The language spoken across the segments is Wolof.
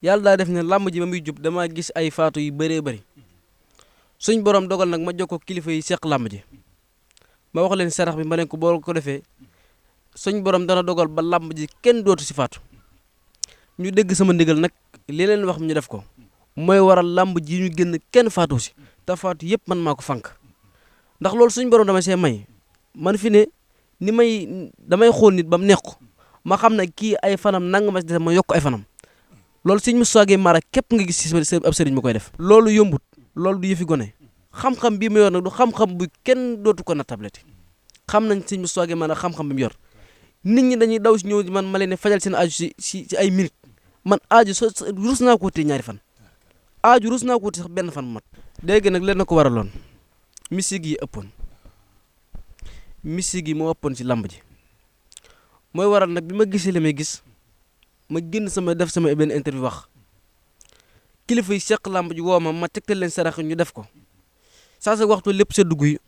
yàlla daa def ne làmb ji ba muy jub dama gis ay faatu yu bëree bëri suñ borom dogal nag ma jokkoo kilifa yi seq làmb ji ma wax leen sarax bi ma leen ko boo ko defee suñ borom dana dogal ba làmb ji kenn dootu si faatu ñu dégg sama ndigal nag li leen wax ñu def ko mooy waral làmb ji ñu génn kenn faatu si te faatu yëpp man maa ko fànk ndax loolu suñ borom dama see may man fi ne ni may damay xool nit ba mu neex ko ma xam ne kii ay fanam nanga ma si def ma yokk ay fanam loolu sëñ Moustapha Guèye Mara képp nga gis si ab sëriñ mu koy def. loolu yombut loolu du yëfi gone xam-xam bii ma yor nag du xam-xam bu kenn dootu ko nattableti xam nañ sëñ Moustapha Guèye Mara xam-xam bi mu yor nit ñi dañuy daw si ñëw man ma leen ne fajal seen aaju si ay minutes man aaju rus naa ko wuti ñaari fan aaju rus naa ko wuti sax benn fan mat. léegi nag leen na ko waraloon misig yi ëppoon misig yi moo ëppoon ci làmb ji mooy waral nag bi ma gisee li may gis ma génn def sama benn interview wax kilifa yi seq làmb ji woo ma tegtal leen sarax ñu def ko saa sa waxtu lépp sa dugg yi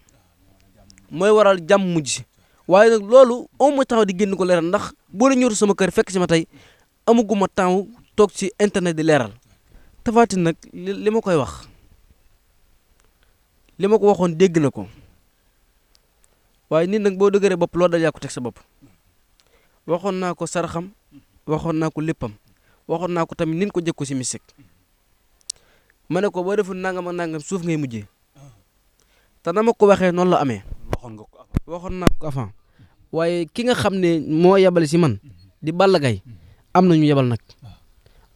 mooy waral jàmm mujj si waaye nag loolu au moins taxaw di génn ko leeral ndax boo la ñëwatu sama kër fekk si ma tey amaguma temps toog ci internet di leeral Tapha Tine nag li ma koy wax li ma ko waxoon dégg na ko waaye nit nag boo dëgëree bopp loolu dal yaa ko teg sa bopp waxoon naa ko saraxam waxoon naa ko léppam waxoon naa ko tamit nin ko jëkko si misik ma ne ko boo deful nangam ak nangam suuf ngay mujjee te na ma ko waxee noonu la amee. waxoon naa ko avant waaye ki nga xam ne moo yebal si man di Balla Gaye am na ñu yebal nag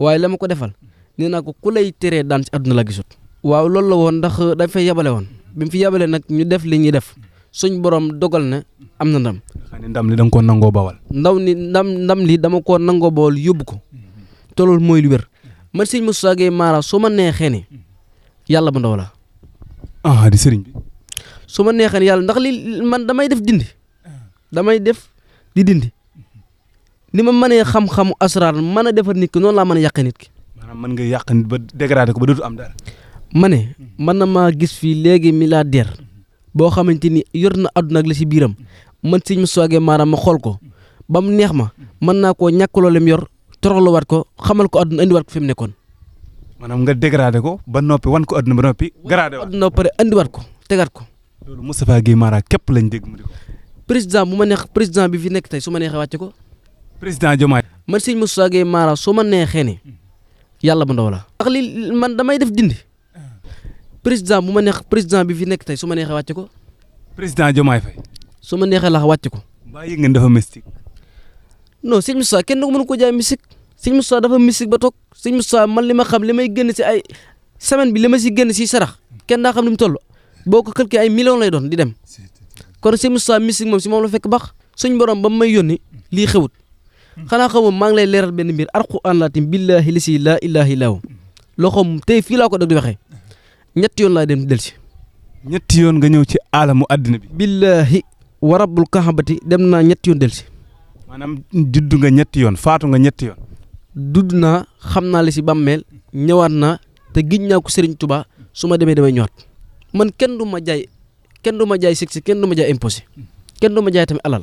waaye la ma ko defal nee naa ko ku lay teree daan si àdduna la gisut. waaw loolu la woon ndax dañ fay yebale woon bi mu fi yebale nag ñu def li ñuy def suñ borom dogal na am na ndam. ndam li da nga koo nangoo bawal. ndam li dama koo nangoo bawal yóbbu ko te loolu mooy lu wér man sëñ Moustapha Guèye Mara su ma neexee ne yàlla bu ndaw la. di sëriñ bi. su ma neexee ne yàlla ndax li man damay def di dindi ni ma mënee xam-xamu asraar mën a defar nit ki noonu laa mën a yàqee nit ki. maanaam mën nga yàq nit ba dégradé ko ba dootu am dara. ma ne mën na maa gis fii léegi milliardaire boo xamante ni yor na àdduna ak la si biiram man sëñ Moustapha Guèye Mara ma xool ko ba mu neex ma mën naa koo ñàkk loolu mu yor toroxluwaat ko xamal ko àdduna indiwaat ko fi mu nekkoon. maanaam nga dégradé ko ba noppi wan ko àdduna ba noppi. gradé waat àdduna ba pare indiwaat ko tegaat ko. loolu Moustapha Guèye Mara képp lañ dégg mu di ko. président bu ma neex président bi fi nekk tey su ma neexee wàcce ko. président Diomaye. man sëñ Moustapha Guèye Mara su ma neexee ne yàlla bu ndaw la. ndax li man damay def dindi président bu ma neex président bi fi nekk tey su ma neexee wàcce ko. président Diomaye Faye. su ma neexee la wàcce ko. mbaa yëg ngeen dafa mystique. non sëñ Moustapha kenn du ko mën ko jaay mystique sëñ Moustapha dafa mystique ba toog sëñ Moustapha man li ma xam li may génn si ay semaine bi li ma si génn si sarax kenn daa xam ni mu toll boo ko calculé ay millions lay doon di dem kon sëñ Moustapha mystique moom si moom la fekk baax suñ borom ba mu may yónni lii xewut xanaa xamoo maa ngi lay leeral benn mbir alxuraan laa tim billaahi li si laa ilaaha illaa hu loxoom tey fii laa ko dog di waxee ñetti yoon laa dem del si. ñetti yoon nga ñëw ci aalamu àddina bi. billaahi wa rabbul kaxabati dem naa ñetti yoon del si. maanaam juddu nga ñetti yoon faatu nga ñetti yoon. dudd naa xam naa li si bàmmeel ñëwaat naa te giñ naa ko Serigne Touba su ma demee damay ñëwaat man kenn du ma jaay sexe kenn du ma jaay imposé kenn du ma jaay tamit alal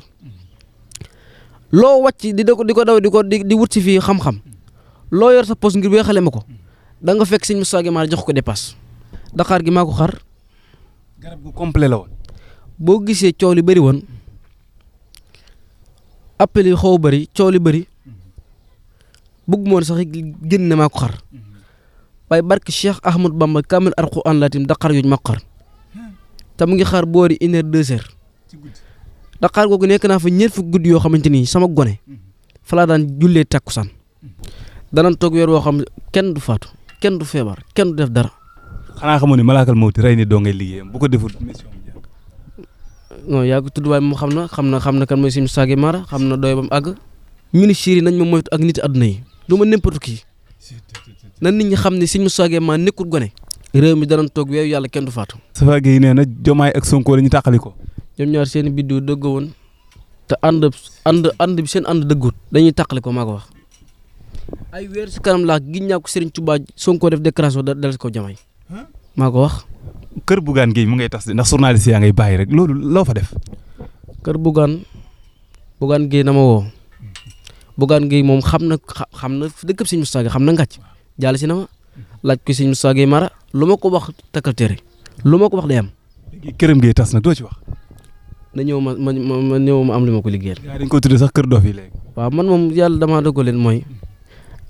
loo wàcc di ko daw di wut si fii xam-xam loo yor sa poste ngir bee xale ma ko da nga fekk sëñ Moustapha Guèye Mara jox ko dépasse Dakar gi maa ko xar. garab gu complet la woon. boo gisee coow li bëri woon appel yi xaw bëri coow li bëri bëgg moon sax génn na maa ko xar waaye barke Cheikh Ahmadou Bamba kamil alxuraan laatim Dakar yooyu ma ko xar te mu ngi xaar boori 1 heure 2 heures Dakar googu nekk naa fa ñeent fukki guddi yoo xamante ni sama gone fa laa daan jullee takkusaan danañ toog weer woo xam kenn du faatu kenn du feebar kenn du def dara. xanaa xamoon ne malaakal mawti rey ni doo ngay liggéeyam bu ko deful mission bi. non yaa ko tudd waaye moom xam na kan mooy sëñ Moustapha Guèye Mara xam na doy ba mu àgg. ministère yi nañ ma moytu ak nit àdduna yi du ma n'importe qui na nit ñi xam ne sëñ Moustapha Guèye Mara nekkul gone. réew mi danañ toog weewu yàlla kenn du faatu. Moustapha Guèye nee na Diomaye ak Sonko la ñu tàqali ko. ñoom ñaar seen biddiw dëggoo woon te ànd bi seen ànd dëggut dañuy tàqali ko maa ko wax. ay weer si kanam laa giñ naa ko Serigne Touba Sonko def déclaration dal ko Diomaye maa ko wax. kër Bougane Guèye mu ngay tas de ndax journaliste yaa ngay bàyyi rek loolu loo fa def. kër Bougane Guèye na ma woo Bougane Guèye moom xam na dëkkab Serigne Moustapha xam na ngàcc jàll si na ma laaj ko sëñ Moussa Gueye Mara lu ma ko wax takkal téere lu ma ko wax day am. léegi këram gi tas nag doo ci wax. na ñëw ma ñëw ma am li ma ko liggéeyal. yaa dañ ko tuddee sax kër dof yi léegi. waaw man moom yàlla damaa dëggoo leen mooy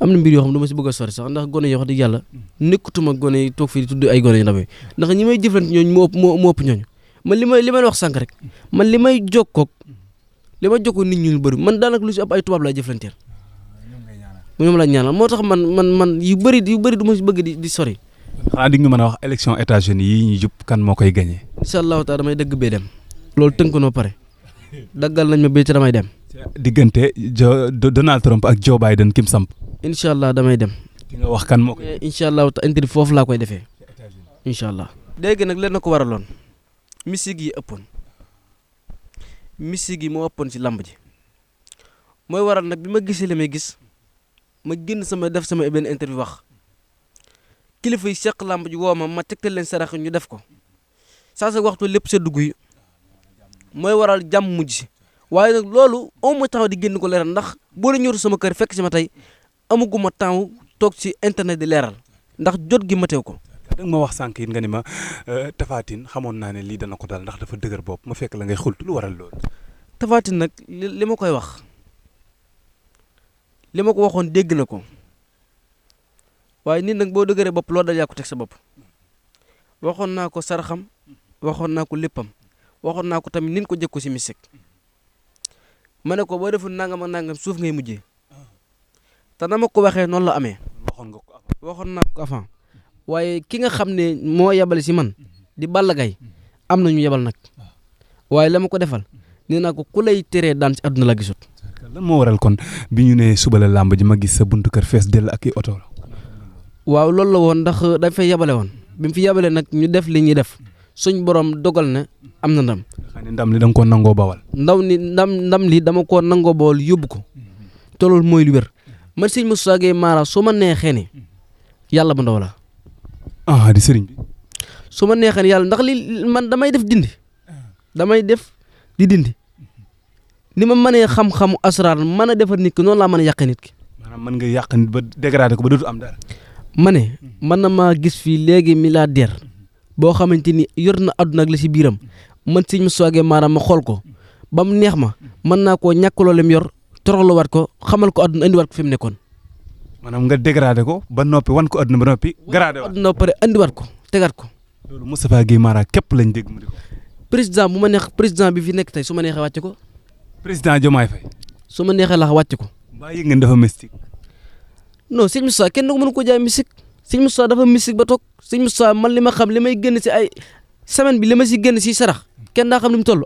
am na mbir yoo xam ne du ma si bëgg a sori sax ndax gone yoo xam di yàlla nekkutuma gone yi toog fii di tudd ay gone yu ndaw yi ndax ñi may jëflante ñooñu moo ëpp ñooñu man li may wax sànq rek man li may jokkoo nit ñu bëri man daanaka lu si ëpp ay tubaab laay jëflanteel ñoom la ñaanal moo tax man yu bëri du ma si bëgg di sori. xanaa di nga mën a wax élection États-Unis yi ñu jub kan moo koy gagné. incha allahu taala damay dëgg bee dem loolu tënk noo pare daggal nañ ma bee ci damay dem. diggante Donald Trump ak Joe Biden kim samp. incha allah damay dem. di nga wax kan moo koy. incha allah interview foofu laa koy defee incha allah. léegi nag leen na ko waraloon musique yi ëppoon musique yi moo ëppoon ci làmb ji mooy waral nag bi ma gisee li may gis ma génn def sama benn interview wax kilifa yi seq làmb ji woo ma tegtal leen sarax ñu def ko saa sa waxtu lépp sa dugg yi mooy waral jàmm mujj si waaye nag loolu au moins taxaw di génn ko leeral ndax boo la ñëwatu sama kër fekk si ma tey amuguma temps toog ci internet di leeral ndax jot gi mateew ko. da nga ma wax sànq it nga ni ma Tapha Tine xamoon naa ne lii dana ko dal ndax dafa dëgër bopp ma fekk la ngay xultu lu waral loolu. Tapha Tine nag li ma koy wax li ma ko waxoon dégg na ko waaye nit nag boo dëgëree bopp loolu dal yaa ko teg sa bopp waxoon naa ko saraxam waxoon naa ko léppam waxoon naa ko tamit nin ko jëkko si musique ma ne ko boo deful nangam ak nangam suuf ngay mujjee te na ma ko waxee noonu la amee. waxoon naa ko avant waaye ki nga xam ne moo yebale si man di Balla Gaye am na ñu yebal nag waaye la ma ko defal nee naa ko ku lay teree daan si àdduna la gisut. lan moo waral kon bi ñu nee suba la làmb ji ma gis sa buntu kër fees dell ak i oto la. waaw loolu la woon ndax dañ fay yebale woon bi mu fi yebalee nag ñu def li ñuy def suñ borom dogal na am na ndam. xam ne ndam li da nga koo nangoo bawal. ndam li dama koo nangoo bawal yóbbu ko te loolu mooy lu wér man sëñ Moussa Gueye Mara su ma neexee ne yàlla bu ndaw la. di sëriñ bi. su ma neexee ne yàlla ndax li man damay def di dindi ni ma mënee xam-xamu asraar mën a defar nit ki noonu laa mën a yàqee nit ki. maanaam mën nga yàq nit ba dégradé ko ba dootu am dara. ma ne mën na maa gis fii léegi milliardaire boo xamante ni yor na àdduna ak la si biiram man sëñ Moussa Gueye Mara ma xool ko ba mu neex ma mën naa koo ñàkkaloo lim yor toroxluwaat ko xamal ko àdduna indiwaat ko fi mu nekkoon. maanaam nga dégradé ko ba noppi wan ko àdduna ba noppi. gradé waat àdduna ba pare indiwaat ko tegaat ko. loolu Moustapha Gueye Mara képp lañ dégg mu di ko. président bu ma neex président bi fi nekk tey su ma neexee wàcce ko. président Diomaye Faye. su ma neexee la wàcce ko. mbaa yëg ngeen dafa mystique. non sëñ Moussa kenn du ko mën ko jaay mystique sëñ Moussa dafa mystique ba toog sëñ Moussa man li ma xam li may génn si ay semaine bi li ma si génn si sarax kenn daa xam ni mu toll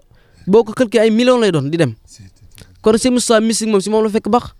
boo ko calculé ay millions lay doon di dem kon sëñ Moussa mystique moom si moom la fekk baax